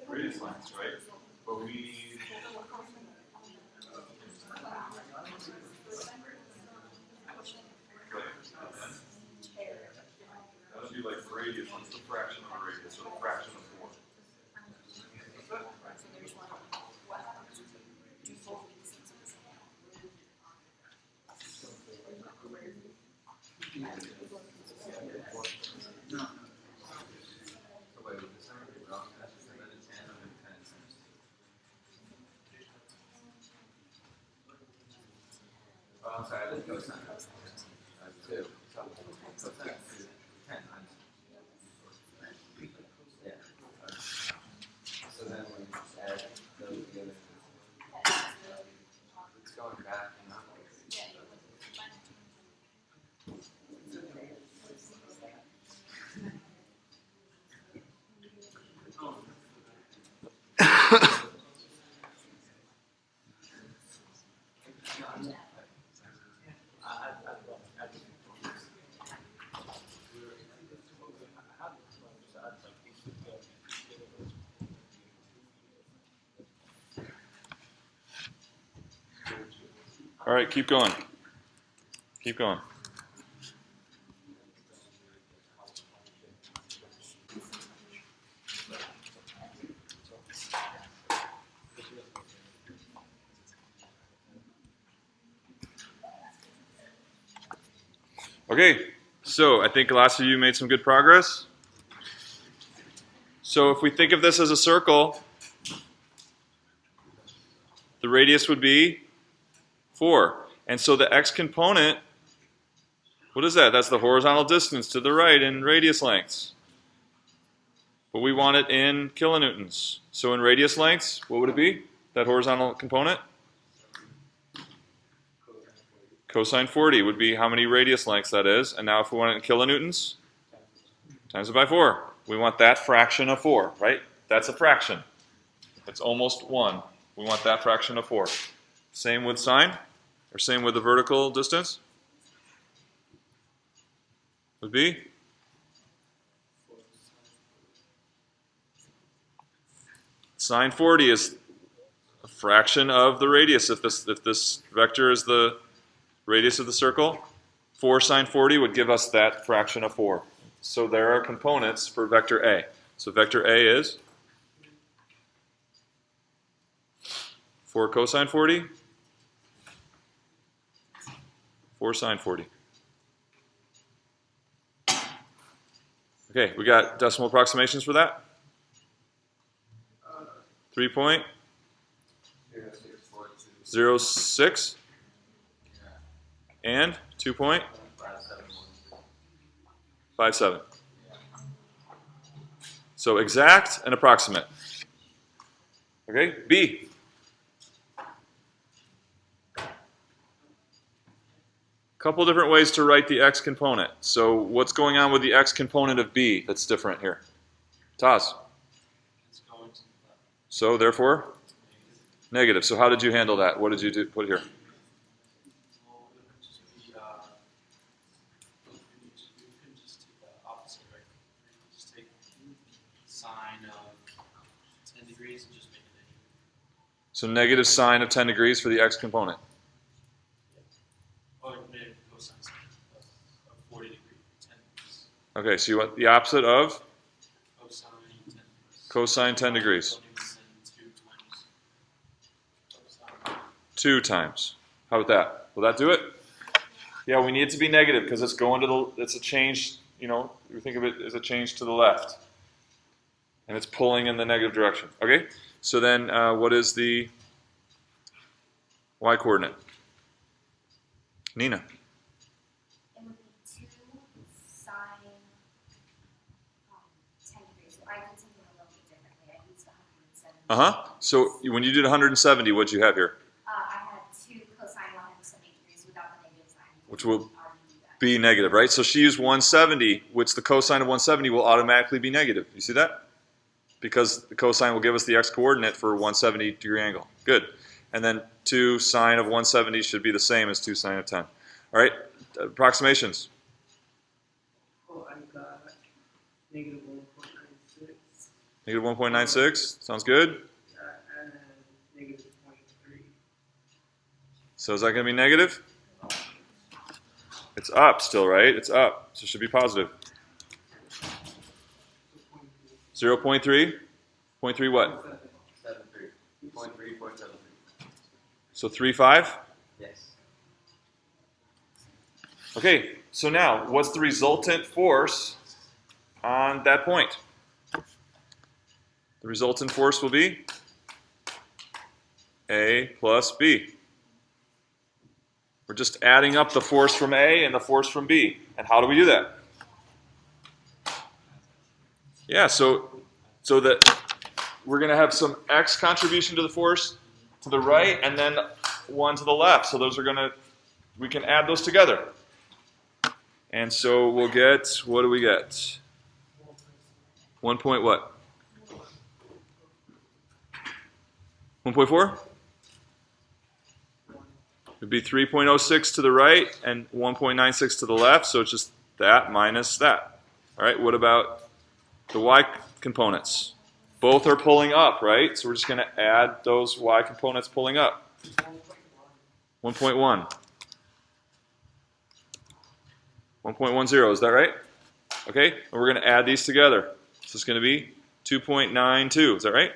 Radius lengths, right? But we need. That would be like radius. What's the fraction of a radius or the fraction of 4?
sorry, the cosine. 2. Cosine of 2, 10 times. Yeah. So then when you add those together, it's going back and up.
All right, keep going. Keep going. Okay, so I think last of you made some good progress. So if we think of this as a circle, the radius would be 4. And so the x component, what is that? That's the horizontal distance to the right in radius lengths. But we want it in kilonewtons. So in radius lengths, what would it be? That horizontal component? Cosine 40 would be how many radius lengths that is. And now if we want it in kilonewtons, times it by 4. We want that fraction of 4, right? That's a fraction. It's almost 1. We want that fraction of 4. Same with sine, or same with the vertical distance? Would be? Sine 40 is a fraction of the radius. If this vector is the radius of the circle, 4 sine 40 would give us that fraction of 4. So there are components for vector A. So vector A is 4 cosine 40, 4 sine 40. Okay, we got decimal approximations for that? 3.06 and 2.57. So exact and approximate. Okay, B. Couple different ways to write the x component. So what's going on with the x component of B that's different here? Taz. So therefore, negative. So how did you handle that? What did you put here?
Well, it would just be, you couldn't just take the opposite, right? You could just take sine of 10 degrees and just make it negative.
So negative sine of 10 degrees for the x component.
Or negative cosine of 40 degrees, 10 degrees.
Okay, so you want the opposite of
Cosine 10 degrees.
cosine 10 degrees.
So maybe sine 2 times cosine.
2 times. How about that? Will that do it? Yeah, we need it to be negative because it's going to the, it's a change, you know, we think of it as a change to the left. And it's pulling in the negative direction. Okay? So then what is the y coordinate? Nina.
It would be 2 sine 10 degrees. So I did something a little bit differently. I used 170.
So when you did 170, what'd you have here?
I had 2 cosine 170 degrees without the negative sign.
Which will
I already do that.
be negative, right? So she used 170, which the cosine of 170 will automatically be negative. You see that? Because the cosine will give us the x-coordinate for a 170 degree angle. Good. And then 2 sine of 170 should be the same as 2 sine of 10. All right, approximations.
Oh, I got negative 1.96.
Negative 1.96, sounds good.
And negative 0.3.
So is that going to be negative? It's up still, right? It's up, so it should be positive. 0.3? 0.3 what?
73. 0.3.
So 3.5?
Yes.
Okay, so now, what's the resultant force on that point? The resultant force will be A plus B. We're just adding up the force from A and the force from B. And how do we do that? Yeah, so that we're going to have some x contribution to the force to the right and then one to the left. So those are going to, we can add those together. And so we'll get, what do we get? 1 point what? 1.4? It'd be 3.06 to the right and 1.96 to the left, so it's just that minus that. All right, what about the y components? Both are pulling up, right? So we're just going to add those y components pulling up. 1.1. 1.10, is that right? Okay, and we're going to add these together. So it's going to be 2.92, is that right?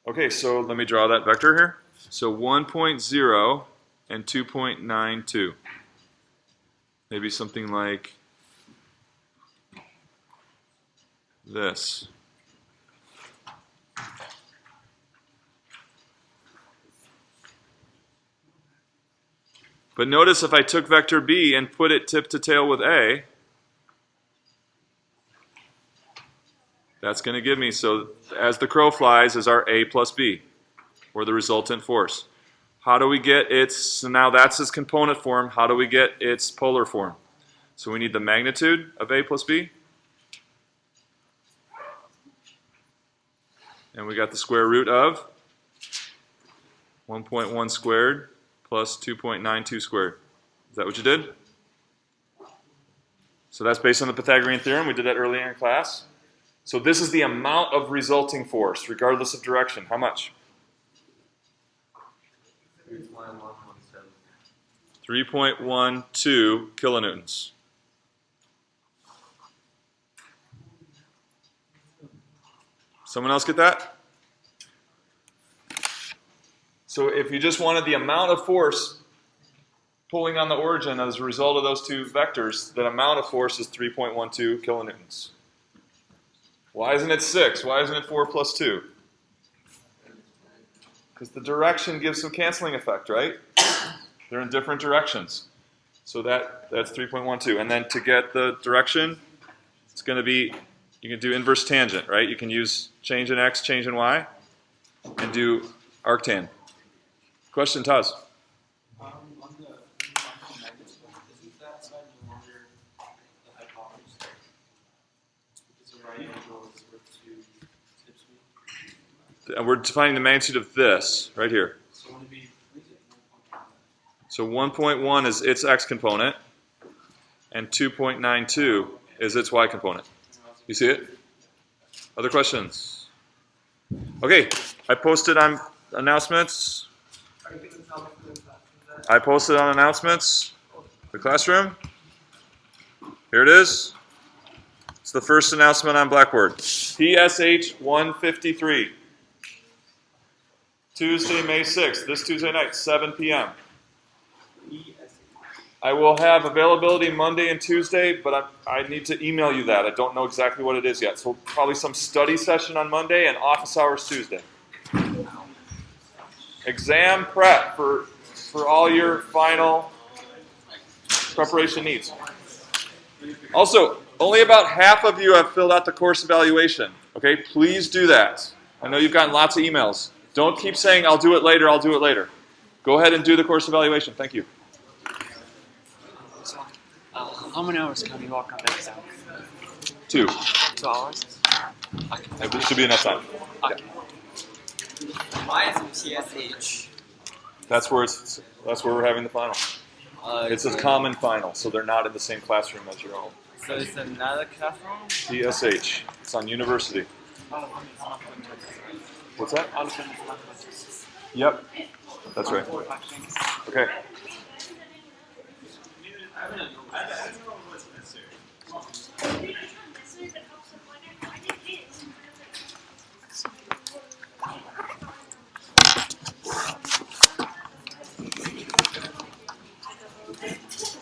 Okay, so let me draw that vector here. So 1.0 and 2.92. Maybe something like this. But notice if I took vector B and put it tip to tail with A, that's going to give me, so as the crow flies is our A plus B, or the resultant force. How do we get its, so now that's its component form, how do we get its polar form? So we need the magnitude of A plus B. And we got the square root of 1.1 squared plus 2.92 squared. Is that what you did? So that's based on the Pythagorean theorem. We did that earlier in class. So this is the amount of resulting force, regardless of direction. How much? 3.12 kilonewtons. Someone else get that? So if you just wanted the amount of force pulling on the origin as a result of those two vectors, the amount of force is 3.12 kilonewtons. Why isn't it 6? Why isn't it 4 plus 2? Because the direction gives some canceling effect, right? They're in different directions. So that's 3.12. And then to get the direction, it's going to be, you can do inverse tangent, right? You can use change in x, change in y, and do arctan. Question, Taz?
On the magnets, isn't that side no longer the hypotenuse? Is a right angle is where two tips meet?
And we're defining the magnitude of this right here.
So would it be,
So 1.1 is its x component, and 2.92 is its y component. You see it? Other questions? Okay, I posted on announcements.
Are you gonna tell me for the class?
I posted on announcements, the classroom. Here it is. It's the first announcement on Blackboard. PSH 153. Tuesday, May 6th, this Tuesday night, 7 p.m. I will have availability Monday and Tuesday, but I need to email you that. I don't know exactly what it is yet. So probably some study session on Monday and office hours Tuesday. Exam prep for all your final preparation needs. Also, only about half of you have filled out the course evaluation. Okay, please do that. I know you've gotten lots of emails. Don't keep saying, I'll do it later, I'll do it later. Go ahead and do the course evaluation. Thank you.
So, how many hours can you walk on the exam?
2.
2 hours? Okay.
It should be enough time.
Okay.
Why is TSH?
That's where we're having the final. It's a common final, so they're not in the same classroom as your own.
So it's another classroom?
PSH. It's on university. What's that?
All of them is mathematics.
Yep. That's right. Okay.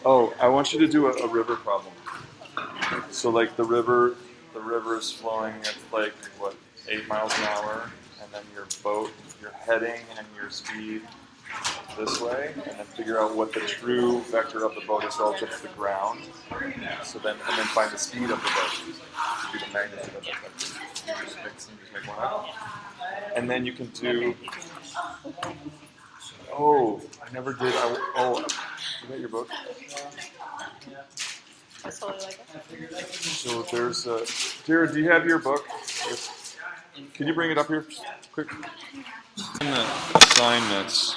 Oh, I want you to do a river problem. So like the river is flowing at like what, 8 miles an hour, and then your boat, your heading, and your speed this way, and then figure out what the true vector of the boat is relative to the ground. So then, and then find the speed of the boat. To be the magnitude of that vector. You just make one up. And then you can do. Oh, I never did. You got your book?
I totally like it.
So there's a. Jared, do you have your book? Can you bring it up here quick? In the assignments.